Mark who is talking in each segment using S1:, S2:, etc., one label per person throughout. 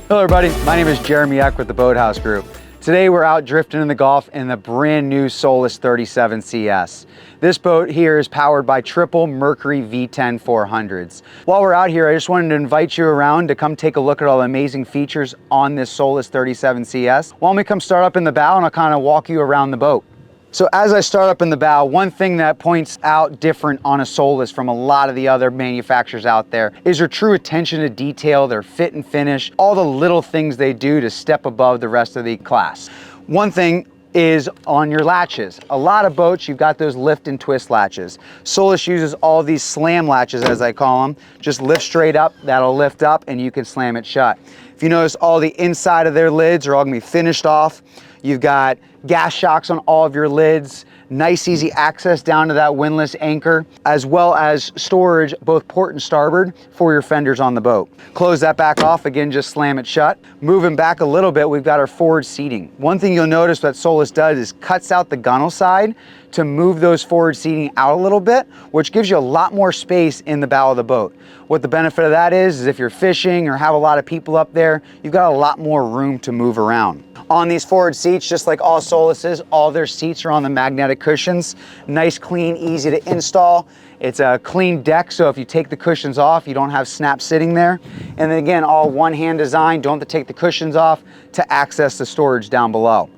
S1: Hello everybody, my name is Jeremy Eck with the Boathouse Group. Today we're out drifting in the Gulf in the brand new Solace 37 CS. This boat here is powered by triple Mercury V10 400s. While we're out here, I just wanted to invite you around to come take a look at all the amazing features on this Solace 37 CS. Why don't we come start up in the bow and I'll kind of walk you around the boat. So as I start up in the bow, one thing that points out different on a Solace from a lot of the other manufacturers out there is their true attention to detail, their fit and finish, all the little things they do to step above the rest of the class. One thing is on your latches. A lot of boats, you've got those lift and twist latches. Solace uses all these slam latches, as I call them. Just lift straight up, that'll lift up and you can slam it shut. If you notice, all the inside of their lids are all gonna be finished off. You've got gas shocks on all of your lids, nice easy access down to that windlass anchor, as well as storage both port and starboard for your fenders on the boat. Close that back off, again, just slam it shut. Moving back a little bit, we've got our forward seating. One thing you'll notice that Solace does is cuts out the gunnel side to move those forward seating out a little bit, which gives you a lot more space in the bow of the boat. What the benefit of that is if you're fishing or have a lot of people up there, you've got a lot more room to move around. On these forward seats, just like all Solaces, all their seats are on the magnetic cushions. Nice, clean, easy to install. It's a clean deck, so if you take the cushions off, you don't have snaps sitting there. And then again, all one-hand design, don't have to take the cushions off to access the storage down below.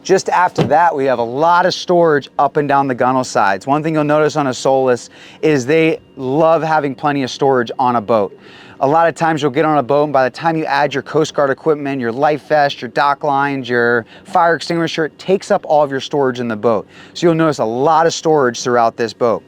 S1: Just after that, we have a lot of storage up and down the gunnel sides. One thing you'll notice on a Solace is they love having plenty of storage on a boat. A lot of times you'll get on a boat and by the time you add your Coast Guard equipment, your life vest, your dock lines, your fire extinguisher, it takes up all of your storage in the boat. So you'll notice a lot of storage throughout this boat.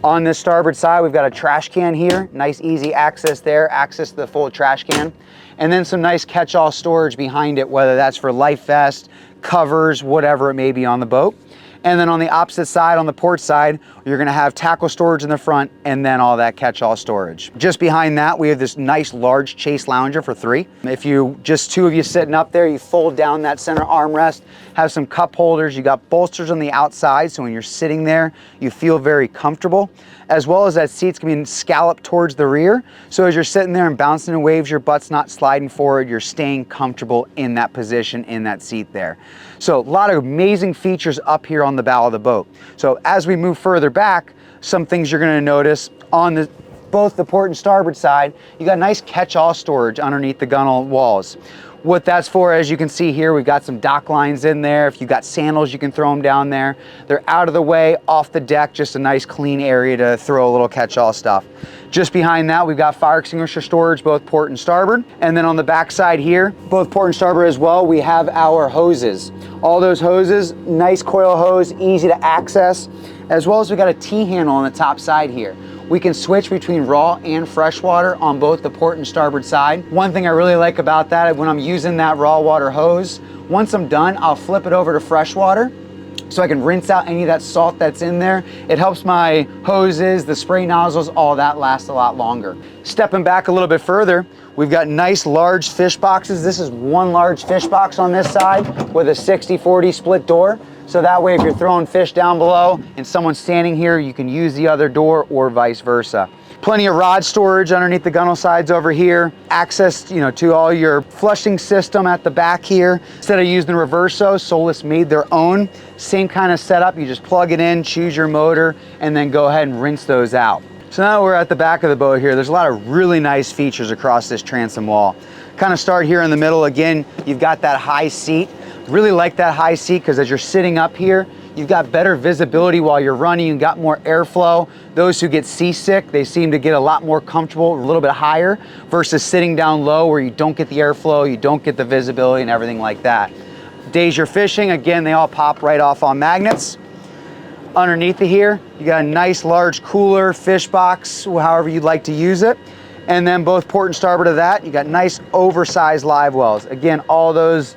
S1: On this starboard side, we've got a trash can here. Nice easy access there, access to the full trash can. And then some nice catch-all storage behind it, whether that's for life vest, covers, whatever it may be on the boat. And then on the opposite side, on the port side, you're gonna have tackle storage in the front and then all that catch-all storage. Just behind that, we have this nice large chase lounger for 3. If you, just 2 of you sitting up there, you fold down that center armrest, have some cup holders, you got bolsters on the outside, so when you're sitting there, you feel very comfortable, as well as that seat's gonna be scalloped towards the rear. So as you're sitting there and bouncing in waves, your butt's not sliding forward, you're staying comfortable in that position, in that seat there. So a lot of amazing features up here on the bow of the boat. So as we move further back, some things you're gonna notice on both the port and starboard side, you got nice catch-all storage underneath the gunnel walls. What that's for, as you can see here, we've got some dock lines in there. If you've got sandals, you can throw them down there. They're out of the way, off the deck, just a nice clean area to throw a little catch-all stuff. Just behind that, we've got fire extinguisher storage, both port and starboard. And then on the back side here, both port and starboard as well, we have our hoses. All those hoses, nice coil hose, easy to access, as well as we got a T-handle on the top side here. We can switch between raw and freshwater on both the port and starboard side. One thing I really like about that, when I'm using that raw water hose, once I'm done, I'll flip it over to freshwater so I can rinse out any of that salt that's in there. It helps my hoses, the spray nozzles, all that last a lot longer. Stepping back a little bit further, we've got nice large fish boxes. This is one large fish box on this side with a 60-40 split door. So that way, if you're throwing fish down below and someone's standing here, you can use the other door or vice versa. Plenty of rod storage underneath the gunnel sides over here. Access, to all your flushing system at the back here. Instead of using the reverso, Solace made their own. Same kind of setup. You just plug it in, choose your motor, and then go ahead and rinse those out. So now we're at the back of the boat here. There's a lot of really nice features across this transom wall. Kind of start here in the middle. Again, you've got that high seat. Really like that high seat because as you're sitting up here, you've got better visibility while you're running, you've got more airflow. Those who get seasick, they seem to get a lot more comfortable, a little bit higher, versus sitting down low where you don't get the airflow, you don't get the visibility and everything like that. Days you're fishing, again, they all pop right off on magnets. Underneath of here, you got a nice large cooler, fish box, however you'd like to use it. And then both port and starboard of that, you got nice oversized live wells. Again, all those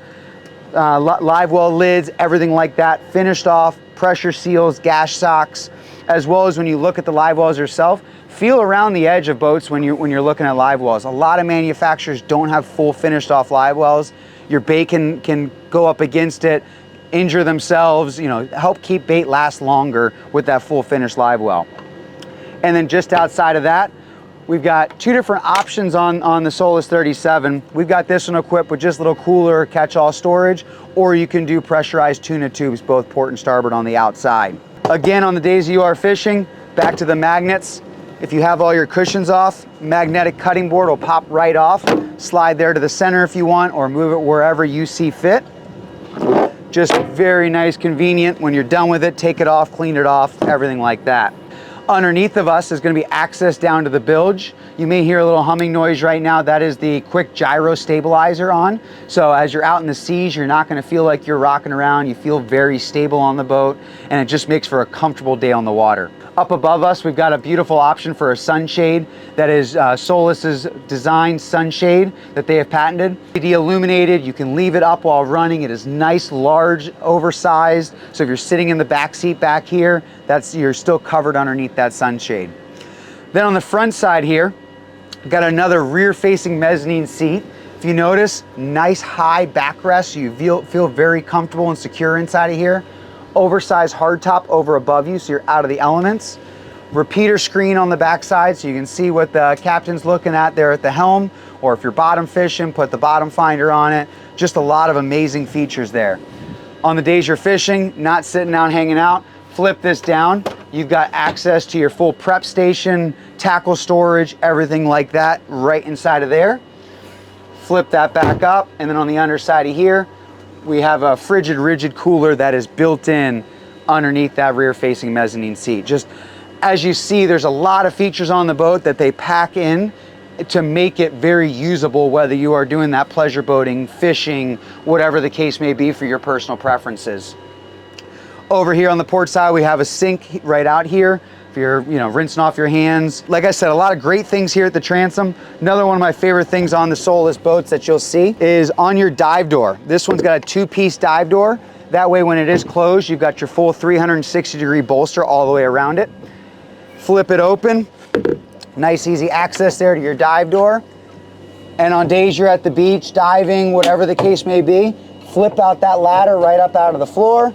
S1: live well lids, everything like that, finished off, pressure seals, gas socks, as well as when you look at the live wells yourself, feel around the edge of boats when you're looking at live wells. A lot of manufacturers don't have full finished off live wells. Your bait can go up against it, injure themselves, help keep bait last longer with that full finished live well. And then just outside of that, We've got two different options on the Solace 37. We've got this one equipped with just a little cooler catch-all storage, or you can do pressurized tuna tubes, both port and starboard on the outside. Again, on the days you are fishing, back to the magnets. If you have all your cushions off, magnetic cutting board will pop right off. Slide there to the center if you want, or move it wherever you see fit. Just very nice, convenient. When you're done with it, take it off, clean it off, everything like that. Underneath of us is going to be access down to the bilge. You may hear a little humming noise right now. That is the quick gyro stabilizer on. So as you're out in the seas, you're not going to feel like you're rocking around. You feel very stable on the boat, and it just makes for a comfortable day on the water. Up above us, we've got a beautiful option for a sunshade. That is Solace's designed sunshade that they have patented. LED illuminated, you can leave it up while running. It is nice, large, oversized. So if you're sitting in the back seat back here, you're still covered underneath that sunshade. Then on the front side here, we've got another rear-facing mezzanine seat. If you notice, nice high backrest, so you feel very comfortable and secure inside of here. Oversized hardtop over above you, so you're out of the elements. Repeater screen on the backside, so you can see what the captain's looking at there at the helm, or if you're bottom fishing, put the bottom finder on it. Just a lot of amazing features there. On the days you're fishing, not sitting down hanging out, flip this down. You've got access to your full prep station, tackle storage, everything like that right inside of there. Flip that back up, and then on the underside of here, we have a frigid rigid cooler that is built in underneath that rear facing mezzanine seat. Just as you see, there's a lot of features on the boat that they pack in to make it very usable, whether you are doing that pleasure boating, fishing, whatever the case may be for your personal preferences. Over here on the port side, we have a sink right out here if you're rinsing off your hands. Like I said, a lot of great things here at the transom. Another one of my favorite things on the SŌLACE boats that you'll see is on your dive door. This one's got a two-piece dive door. That way when it is closed, you've got your full 360-degree bolster all the way around it. Flip it open. Nice easy access there to your dive door. And on days you're at the beach, diving, whatever the case may be, flip out that ladder right up out of the floor.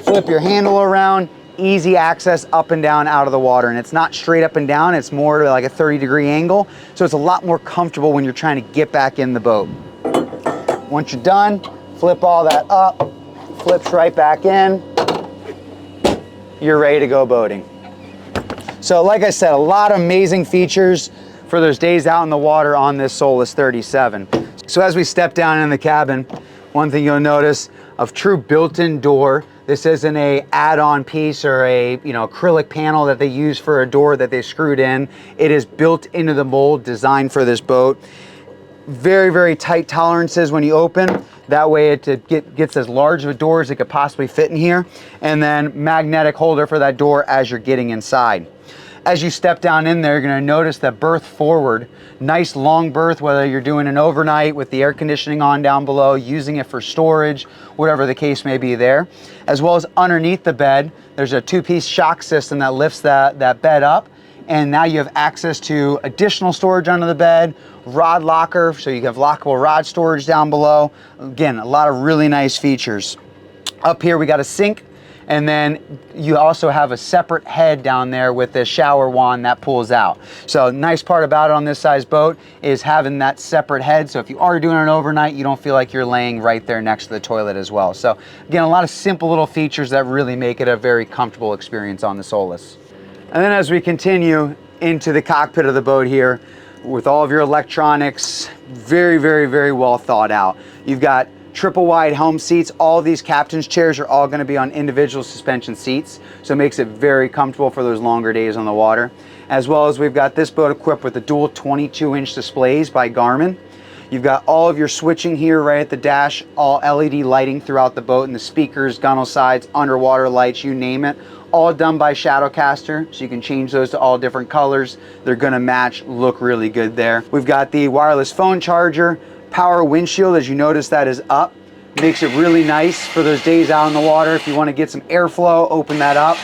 S1: Flip your handle around. Easy access up and down out of the water, and it's not straight up and down, it's more like a 30-degree angle, so it's a lot more comfortable when you're trying to get back in the boat. Once you're done, flip all that up, flips right back in, you're ready to go boating. So like I said, a lot of amazing features for those days out in the water on this Solace 37. So as we step down in the cabin, one thing you'll notice, a true built-in door. This isn't a add-on piece or a acrylic panel that they use for a door that they screwed in. It is built into the mold, designed for this boat. Very, very tight tolerances when you open. That way it gets as large of a door as it could possibly fit in here. And then magnetic holder for that door as you're getting inside. As you step down in there, you're going to notice that berth forward, nice long berth, whether you're doing an overnight with the air conditioning on down below, using it for storage, whatever the case may be there. As well as underneath the bed, there's a two-piece shock system that lifts that bed up. And now you have access to additional storage under the bed, rod locker, so you have lockable rod storage down below. Again, a lot of really nice features. Up here we got a sink. And then you also have a separate head down there with the shower wand that pulls out. So nice part about it on this size boat is having that separate head. So if you are doing an overnight, you don't feel like you're laying right there next to the toilet as well. So again, a lot of simple little features that really make it a very comfortable experience on the Solace. And then as we continue into the cockpit of the boat here, with all of your electronics, very, very, very well thought out. You've got triple wide helm seats. All these captain's chairs are all going to be on individual suspension seats, so it makes it very comfortable for those longer days on the water. As well as we've got this boat equipped with the dual 22-inch displays by Garmin. You've got all of your switching here right at the dash, all LED lighting throughout the boat, and the speakers, gunnel sides, underwater lights, you name it, all done by Shadowcaster, so you can change those to all different colors. They're going to match, look really good there. We've got the wireless phone charger, power windshield, as you notice that is up. Makes it really nice for those days out in the water. If you want to get some airflow, open that up.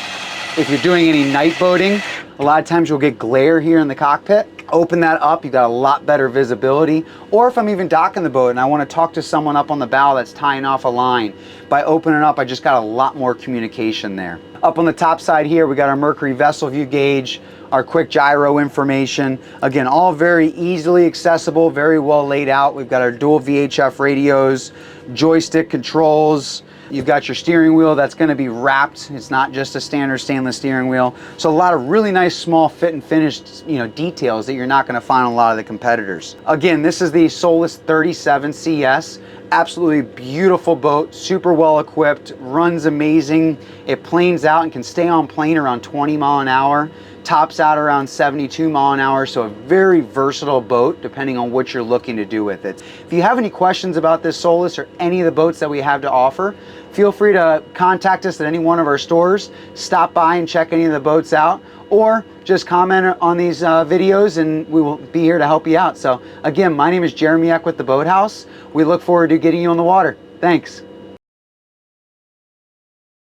S1: If you're doing any night boating, a lot of times you'll get glare here in the cockpit. Open that up, you've got a lot better visibility. Or if I'm even docking the boat and I want to talk to someone up on the bow that's tying off a line, by opening up, I just got a lot more communication there. Up on the top side here, we got our Mercury vessel view gauge, our quick gyro information. Again, all very easily accessible, very well laid out. We've got our dual VHF radios, joystick controls. You've got your steering wheel that's going to be wrapped. It's not just a standard stainless steering wheel. So a lot of really nice small fit and finish, details that you're not going to find on a lot of the competitors. Again, this is the Solace 37 CS. Absolutely beautiful boat, super well equipped, runs amazing. It planes out and can stay on plane around 20 mile an hour. Tops out around 72 mile an hour, so a very versatile boat depending on what you're looking to do with it. If you have any questions about this Solace or any of the boats that we have to offer, feel free to contact us at any one of our stores, stop by and check any of the boats out, or just comment on these videos and we will be here to help you out. So again, my name is Jeremy Eck with the Boathouse. We look forward to getting you on the water. Thanks.